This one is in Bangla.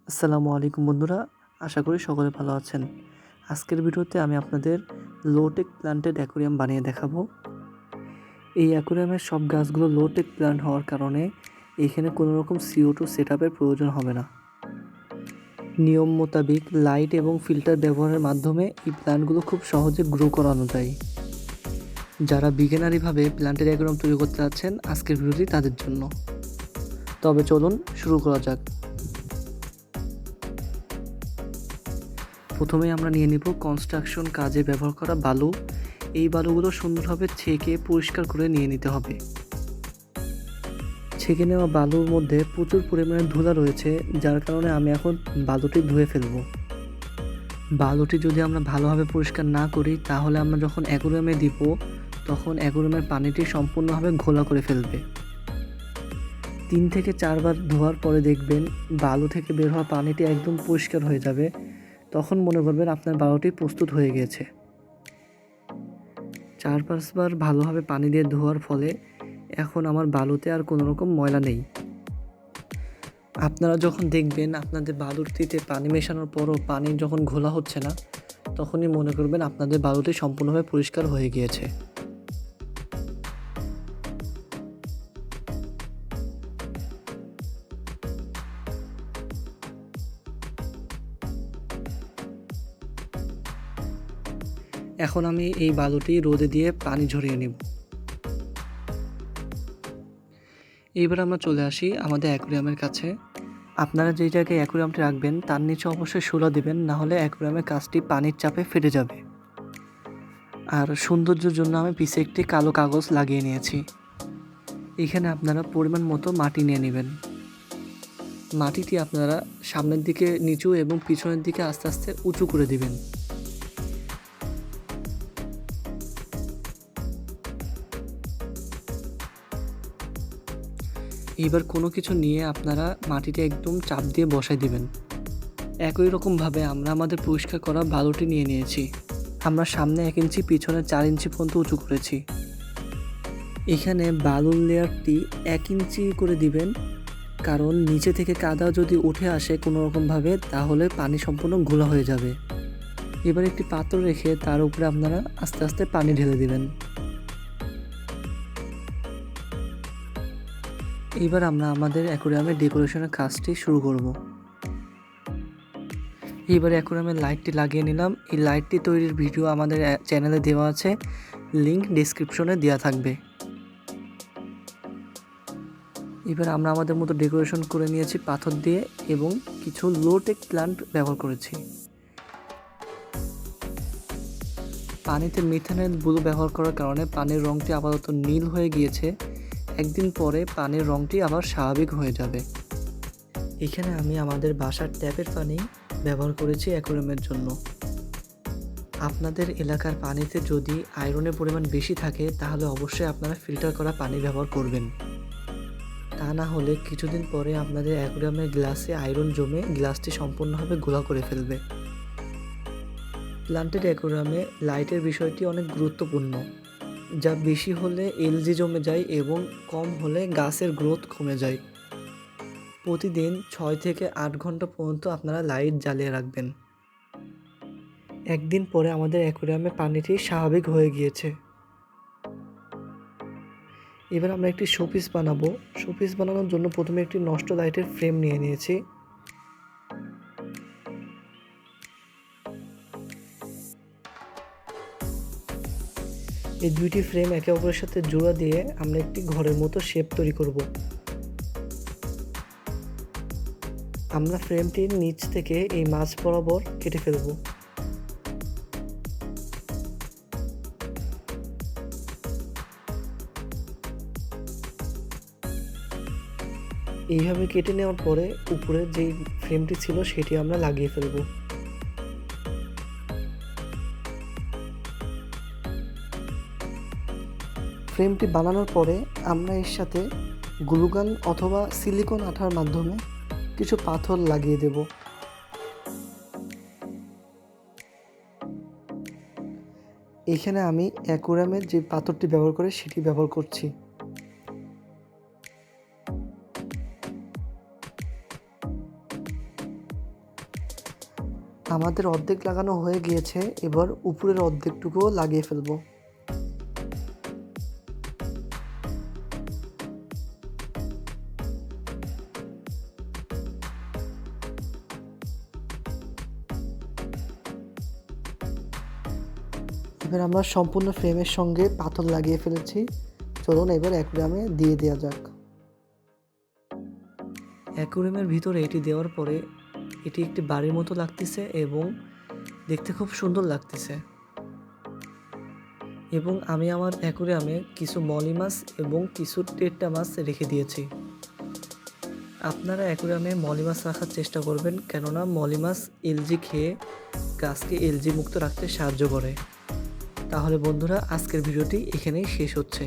আসসালামু আলাইকুম বন্ধুরা, আশা করি সকলে ভালো আছেন। আজকের ভিডিওতে আমি আপনাদের লোটেক প্ল্যান্টেড অ্যাকোরিয়াম বানিয়ে দেখাবো। এই অ্যাকোরিয়ামের সব গাছগুলো লোটেক প্ল্যান্ট হওয়ার কারণে এখানে কোনো রকম CO2 সেটআপের প্রয়োজন হবে না। নিয়ম মোতাবেক লাইট এবং ফিল্টার ব্যবহারের মাধ্যমে এই প্ল্যান্টগুলো খুব সহজে গ্রো করানো যায়। যারা বিগিনারিভাবে প্ল্যান্টেড অ্যাকোরিয়াম তৈরি করতে যাচ্ছেন, আজকের ভিডিওটি তাদের জন্য। তবে চলুন শুরু করা যাক। প্রথমেই আমরা নিয়ে নিব কনস্ট্রাকশন কাজে ব্যবহার করা বালু। এই বালুগুলো সুন্দরভাবে ছেঁকে পরিষ্কার করে নিয়ে নিতে হবে। ছেঁকে নেওয়া বালুর মধ্যে প্রচুর পরিমাণে ধুলা রয়েছে, যার কারণে আমি এখন বালুটি ধুয়ে ফেলব। বালুটি যদি আমরা ভালোভাবে পরিষ্কার না করি, তাহলে আমরা যখন অ্যাকোরিয়ামে দিব তখন অ্যাকোরিয়ামের পানিটি সম্পূর্ণভাবে ঘোলা করে ফেলবে। 3 থেকে 4 বার ধোয়ার পরে দেখবেন বালু থেকে বের হওয়া পানিটি একদম পরিষ্কার হয়ে যাবে। তখন মনে করবেন আপনার বালুটি প্রস্তুত হয়ে গেছে। 4-5 বার ভালোভাবে পানি দিয়ে ধোয়ার ফলে এখন আমার বালুতে আর কোনো রকম ময়লা নেই। আপনারা যখন দেখবেন আপনাদের বালুটিতে পানি মেশানোর পরও পানি যখন ঘোলা হচ্ছে না, তখনই মনে করবেন আপনাদের বালুটি সম্পূর্ণভাবে পরিষ্কার হয়ে গিয়েছে। এখন আমি এই বালুটি রোদে দিয়ে পানি ঝরিয়ে নেব। এইবার আমরা চলে আসি আমাদের অ্যাকোরিয়ামের কাছে। আপনারা যেই জায়গায় অ্যাকোরিয়ামটি রাখবেন তার নিচে অবশ্যই শোলা দিবেন, নাহলে অ্যাকোরিয়ামের কাচটি পানির চাপে ফেটে যাবে। আর সৌন্দর্যের জন্য আমি পিছে একটি কালো কাগজ লাগিয়ে নিয়েছি। এখানে আপনারা পরিমাণ মতো মাটি নিয়ে নেবেন। মাটিটি আপনারা সামনের দিকে নিচু এবং পিছনের দিকে আস্তে আস্তে উঁচু করে দিবেন। এবার কোনো কিছু নিয়ে আপনারা মাটিতে একদম চাপ দিয়ে বসাই দিবেন। একই রকমভাবে আমরা আমাদের পরিষ্কার করা বালুটি নিয়ে নিয়েছি। আমরা সামনে 1 ইঞ্চি, পিছনে 4 ইঞ্চি পর্যন্ত উঁচু করেছি। এখানে বালুর লেয়ারটি 1 ইঞ্চি করে দিবেন, কারণ নিচে থেকে কাদা যদি উঠে আসে কোনো রকমভাবে, তাহলে পানি সম্পূর্ণ ঘোলা হয়ে যাবে। এবার একটি পাত্র রেখে তার উপরে আপনারা আস্তে আস্তে পানি ঢেলে দিবেন। এবার আমরা আমাদের অ্যাকোরিয়ামের ডেকোরেশনের কাজটি শুরু করব। এবার অ্যাকোরিয়ামের লাইটটি লাগিয়ে নিলাম। এই লাইটটি তৈরির ভিডিও আমাদের চ্যানেলে দেওয়া আছে, লিংক ডেসক্রিপশনে দেওয়া থাকবে। এবার আমরা আমাদের মতো ডেকোরেশন করে নিয়েছি পাথর দিয়ে এবং কিছু লোটেক প্ল্যান্ট ব্যবহার করেছি। পানিতে মিথানল ব্লু ব্যবহার করার কারণে পানির রঙটি আপাতত নীল হয়ে গিয়েছে। একদিন পরে পানির রঙটি আবার স্বাভাবিক হয়ে যাবে। এখানে আমি আমাদের বাসার ট্যাপের পানি ব্যবহার করেছি অ্যাকোরিয়ামের জন্য। আপনাদের এলাকার পানিতে যদি আয়রনের পরিমাণ বেশি থাকে, তাহলে অবশ্যই আপনারা ফিল্টার করা পানি ব্যবহার করবেন। তা না হলে কিছুদিন পরে আপনাদের অ্যাকোরিয়ামের গ্লাসে আয়রন জমে গ্লাসটি সম্পূর্ণভাবে ঘোলা করে ফেলবে। প্ল্যান্টেড অ্যাকোরিয়ামে লাইটের বিষয়টি অনেক গুরুত্বপূর্ণ। যা বেশি হলে এলজি জমে যায় এবং কম হলে গাছের গ্রোথ কমে যায়। প্রতিদিন 6 থেকে 8 ঘন্টা পর্যন্ত আপনারা লাইট জ্বালিয়ে রাখবেন। একদিন পরে আমাদের অ্যাকোরিয়ামে পানিটি স্বাভাবিক হয়ে গিয়েছে। এবার আমরা একটি শোপিস বানাবো। শোপিস বানানোর জন্য প্রথমে একটি নষ্ট লাইটের ফ্রেম নিয়ে নিয়েছি। এই দুইটি ফ্রেম একে অপরের সাথে জোড়া দিয়ে আমরা একটি ঘরের মতো শেপ তৈরি করব। আমরা ফ্রেমটির নিচ থেকে এই মাঝ বরাবর কেটে ফেলব। এইভাবে কেটে নেওয়ার পরে উপরে যেই ফ্রেমটি ছিল সেটি আমরা লাগিয়ে ফেলব। ফ্রেমটি বানানোর পরে আমরা এর সাথে গ্লুগান অথবা সিলিকন আঠার মাধ্যমে কিছু পাথর লাগিয়ে দেব। এখানে আমি অ্যাকোরিয়ামের যে পাথরটি ব্যবহার করে সেটি ব্যবহার করছি। আমাদের অর্ধেক লাগানো হয়ে গিয়েছে, এবার উপরের অর্ধেকটুকুও লাগিয়ে ফেলবো। এবার আমরা সম্পূর্ণ ফ্রেমের সঙ্গে পাথর লাগিয়ে ফেলেছি। চলুন এবার অ্যাকুরিয়ামে দিয়ে দেওয়া যাক। অ্যাকুরিয়ামের ভিতরে এটি দেওয়ার পরে এটি একটি বাড়ির মতো লাগতেছে এবং দেখতে খুব সুন্দর লাগতেছে। এবং আমি আমার অ্যাকুরিয়ামে কিছু মলি মাছ এবং কিছু টেট্টা মাছ রেখে দিয়েছি। আপনারা অ্যাকুরিয়ামে মলি মাছ রাখার চেষ্টা করবেন, কেননা মলি মাছ এলজি খেয়ে গাছকে এলজি মুক্ত রাখতে সাহায্য করে। তাহলে বন্ধুরা, আজকের ভিডিওটি এখানেই শেষ হচ্ছে।